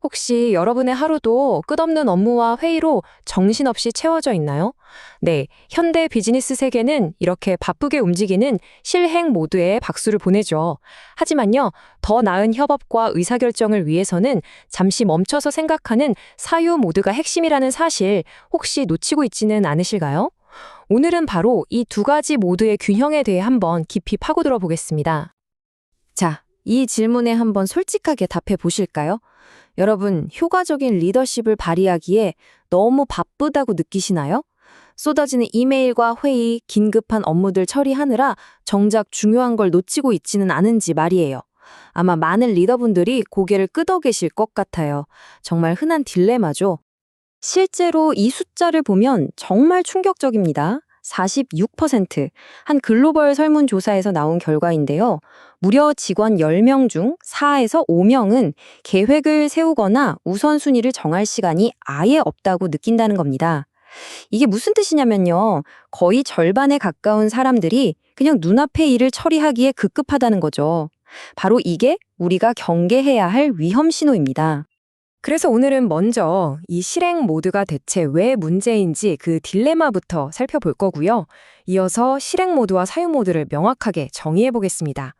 혹시 여러분의 하루도 끝없는 업무와 회의로 정신없이 채워져 있나요? 네, 현대 비즈니스 세계는 이렇게 바쁘게 움직이는 실행 모드에 박수를 보내죠. 하지만요, 더 나은 협업과 의사결정을 위해서는 잠시 멈춰서 생각하는 사유 모드가 핵심이라는 사실 혹시 놓치고 있지는 않으실까요? 오늘은 바로 이 두 가지 모드의 균형에 대해 한번 깊이 파고들어 보겠습니다. 자, 이 질문에 한번 솔직하게 답해 보실까요? 여러분, 효과적인 리더십을 발휘하기에 너무 바쁘다고 느끼시나요? 쏟아지는 이메일과 회의, 긴급한 업무들 처리하느라 정작 중요한 걸 놓치고 있지는 않은지 말이에요. 아마 많은 리더분들이 고개를 끄덕 계실 것 같아요. 정말 흔한 딜레마죠. 실제로 이 숫자를 보면 정말 충격적입니다. 46%. 한 글로벌 설문조사에서 나온 결과인데요. 무려 직원 10명 중 4에서 5명은 계획을 세우거나 우선순위를 정할 시간이 아예 없다고 느낀다는 겁니다. 이게 무슨 뜻이냐면요. 거의 절반에 가까운 사람들이 그냥 눈앞의 일을 처리하기에 급급하다는 거죠. 바로 이게 우리가 경계해야 할 위험 신호입니다. 그래서 오늘은 먼저 이 실행 모드가 대체 왜 문제인지 그 딜레마부터 살펴볼 거고요. 이어서 실행 모드와 사유 모드를 명확하게 정의해 보겠습니다.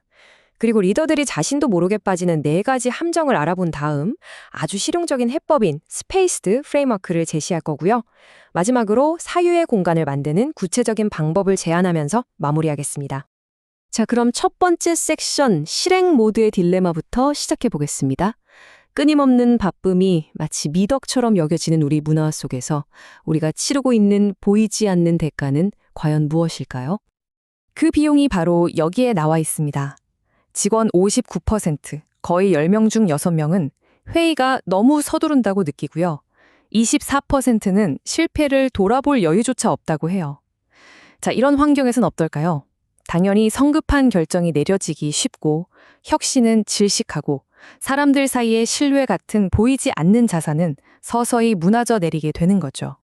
그리고 리더들이 자신도 모르게 빠지는 4가지 함정을 알아본 다음 아주 실용적인 해법인 스페이스드 프레임워크를 제시할 거고요. 마지막으로 사유의 공간을 만드는 구체적인 방법을 제안하면서 마무리하겠습니다. 자, 그럼 첫 번째 섹션 실행 모드의 딜레마부터 시작해 보겠습니다. 끊임없는 바쁨이 마치 미덕처럼 여겨지는 우리 문화 속에서 우리가 치르고 있는 보이지 않는 대가는 과연 무엇일까요? 그 비용이 바로 여기에 나와 있습니다. 직원 59%, 거의 10명 중 6명은 회의가 너무 서두른다고 느끼고요. 24%는 실패를 돌아볼 여유조차 없다고 해요. 자, 이런 환경에선 어떨까요? 당연히 성급한 결정이 내려지기 쉽고 혁신은 질식하고 사람들 사이의 신뢰 같은 보이지 않는 자산은 서서히 무너져 내리게 되는 거죠.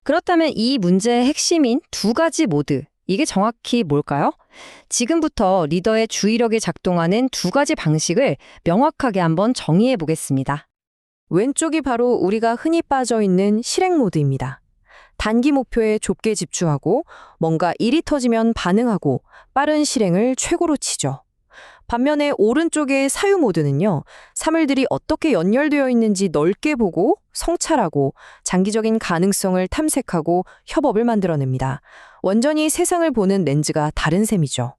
그렇다면 이 문제의 핵심인 두 가지 모드, 이게 정확히 뭘까요? 지금부터 리더의 주의력이 작동하는 두 가지 방식을 명확하게 한번 정의해 보겠습니다. 왼쪽이 바로 우리가 흔히 빠져 있는 실행 모드입니다. 단기 목표에 좁게 집중하고 뭔가 일이 터지면 반응하고 빠른 실행을 최고로 치죠. 반면에 오른쪽의 사유 모드는요, 사물들이 어떻게 연결되어 있는지 넓게 보고 성찰하고 장기적인 가능성을 탐색하고 협업을 만들어냅니다. 완전히 세상을 보는 렌즈가 다른 셈이죠.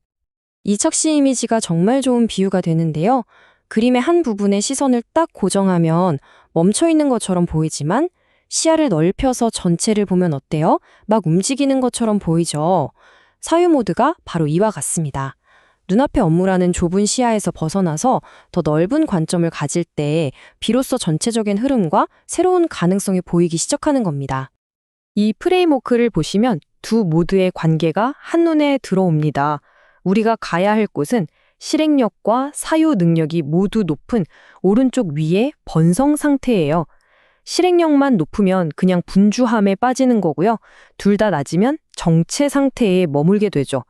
이 척시 이미지가 정말 좋은 비유가 되는데요. 그림의 한 부분에 시선을 딱 고정하면 멈춰 있는 것처럼 보이지만 시야를 넓혀서 전체를 보면 어때요? 막 움직이는 것처럼 보이죠. 사유 모드가 바로 이와 같습니다. 눈앞의 업무라는 좁은 시야에서 벗어나서 더 넓은 관점을 가질 때 비로소 전체적인 흐름과 새로운 가능성이 보이기 시작하는 겁니다. 이 프레임워크를 보시면 두 모드의 관계가 한눈에 들어옵니다. 우리가 가야 할 곳은 실행력과 사유 능력이 모두 높은 오른쪽 위의 번성 상태예요. 실행력만 높으면 그냥 분주함에 빠지는 거고요. 둘 다 낮으면 정체 상태에 머물게 되죠.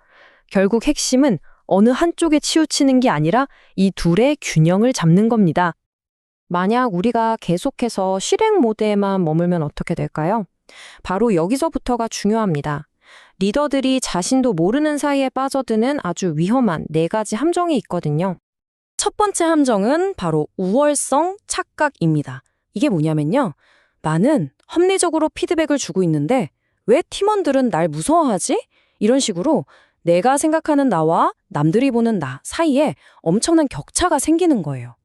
결국 핵심은 어느 한쪽에 치우치는 게 아니라 이 둘의 균형을 잡는 겁니다. 만약 우리가 계속해서 실행 모드에만 머물면 어떻게 될까요? 바로 여기서부터가 중요합니다. 리더들이 자신도 모르는 사이에 빠져드는 아주 위험한 4가지 함정이 있거든요. 첫 번째 함정은 바로 우월성 착각입니다. 이게 뭐냐면요. 나는 합리적으로 피드백을 주고 있는데 왜 팀원들은 날 무서워하지? 이런 식으로 내가 생각하는 나와 남들이 보는 나 사이에 엄청난 격차가 생기는 거예요.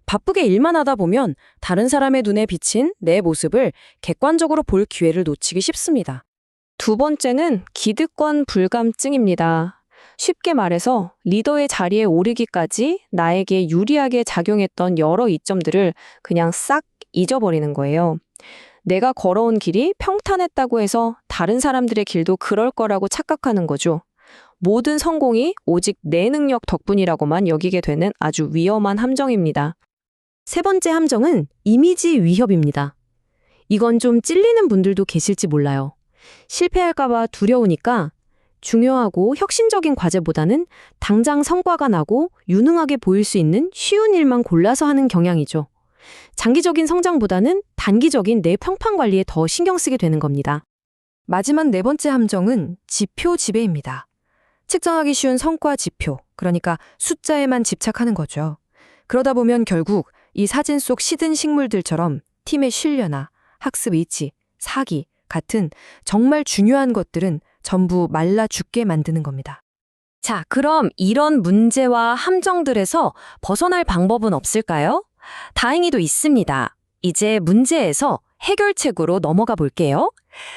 바쁘게 일만 하다 보면 다른 사람의 눈에 비친 내 모습을 객관적으로 볼 기회를 놓치기 쉽습니다. 두 번째는 기득권 불감증입니다. 쉽게 말해서 리더의 자리에 오르기까지 나에게 유리하게 작용했던 여러 이점들을 그냥 싹 잊어버리는 거예요. 내가 걸어온 길이 평탄했다고 해서 다른 사람들의 길도 그럴 거라고 착각하는 거죠. 모든 성공이 오직 내 능력 덕분이라고만 여기게 되는 아주 위험한 함정입니다. 세 번째 함정은 이미지 위협입니다. 이건 좀 찔리는 분들도 계실지 몰라요. 실패할까봐 두려우니까 중요하고 혁신적인 과제보다는 당장 성과가 나고 유능하게 보일 수 있는 쉬운 일만 골라서 하는 경향이죠. 장기적인 성장보다는 단기적인 내 평판 관리에 더 신경 쓰게 되는 겁니다. 마지막 네 번째 함정은 지표 지배입니다. 측정하기 쉬운 성과 지표, 그러니까 숫자에만 집착하는 거죠. 그러다 보면 결국 이 사진 속 시든 식물들처럼 팀의 신뢰나 학습 의지, 사기 같은 정말 중요한 것들은 전부 말라 죽게 만드는 겁니다. 자, 그럼 이런 문제와 함정들에서 벗어날 방법은 없을까요? 다행히도 있습니다. 이제 문제에서 해결책으로 넘어가 볼게요.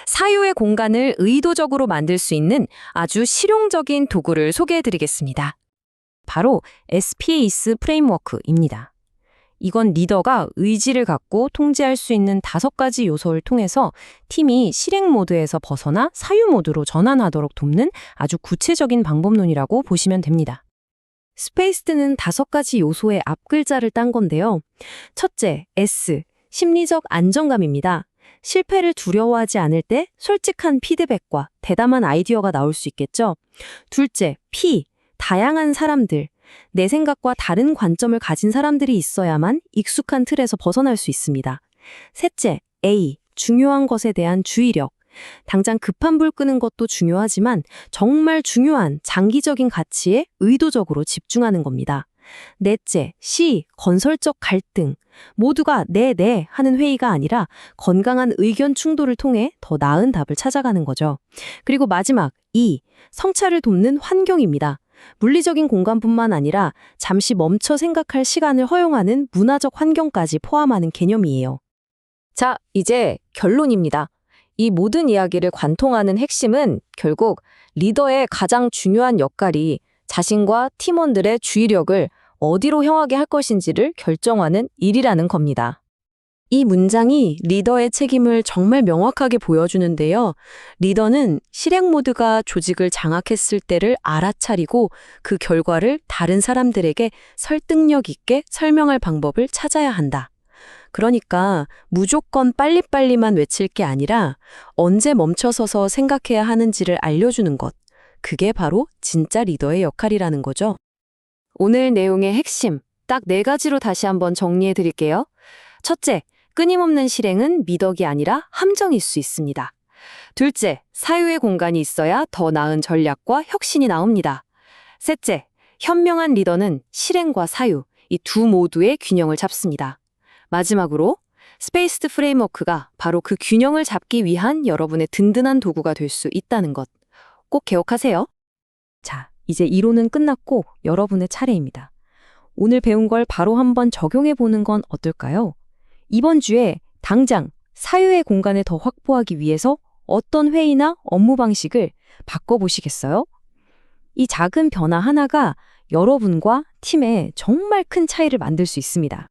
사유의 공간을 의도적으로 만들 수 있는 아주 실용적인 도구를 소개해 드리겠습니다. 바로 SPACE 프레임워크입니다. 이건 리더가 의지를 갖고 통제할 수 있는 5가지 요소를 통해서 팀이 실행 모드에서 벗어나 사유 모드로 전환하도록 돕는 아주 구체적인 방법론이라고 보시면 됩니다. 스페이스는 5가지 요소의 앞글자를 딴 건데요. 첫째, S, 심리적 안정감입니다. 실패를 두려워하지 않을 때 솔직한 피드백과 대담한 아이디어가 나올 수 있겠죠. 둘째, P, 다양한 사람들. 내 생각과 다른 관점을 가진 사람들이 있어야만 익숙한 틀에서 벗어날 수 있습니다. 셋째, A, 중요한 것에 대한 주의력. 당장 급한 불 끄는 것도 중요하지만 정말 중요한 장기적인 가치에 의도적으로 집중하는 겁니다. 넷째, C, 건설적 갈등. 모두가 네 하는 회의가 아니라 건강한 의견 충돌을 통해 더 나은 답을 찾아가는 거죠. 그리고 마지막, E, 성찰을 돕는 환경입니다. 물리적인 공간뿐만 아니라 잠시 멈춰 생각할 시간을 허용하는 문화적 환경까지 포함하는 개념이에요. 자, 이제 결론입니다. 이 모든 이야기를 관통하는 핵심은 결국 리더의 가장 중요한 역할이 자신과 팀원들의 주의력을 어디로 향하게 할 것인지를 결정하는 일이라는 겁니다. 이 문장이 리더의 책임을 정말 명확하게 보여주는데요. 리더는 실행 모드가 조직을 장악했을 때를 알아차리고 그 결과를 다른 사람들에게 설득력 있게 설명할 방법을 찾아야 한다. 그러니까 무조건 빨리빨리만 외칠 게 아니라 언제 멈춰서서 생각해야 하는지를 알려주는 것. 그게 바로 진짜 리더의 역할이라는 거죠. 오늘 내용의 핵심, 딱 4가지로 다시 한번 정리해 드릴게요. 첫째, 끊임없는 실행은 미덕이 아니라 함정일 수 있습니다. 둘째, 사유의 공간이 있어야 더 나은 전략과 혁신이 나옵니다. 셋째, 현명한 리더는 실행과 사유, 이 두 모두의 균형을 잡습니다. 마지막으로 스페이스드 프레임워크가 바로 그 균형을 잡기 위한 여러분의 든든한 도구가 될 수 있다는 것. 꼭 기억하세요. 자, 이제 이론은 끝났고 여러분의 차례입니다. 오늘 배운 걸 바로 한번 적용해 보는 건 어떨까요? 이번 주에 당장 사유의 공간을 더 확보하기 위해서 어떤 회의나 업무 방식을 바꿔보시겠어요? 이 작은 변화 하나가 여러분과 팀에 정말 큰 차이를 만들 수 있습니다.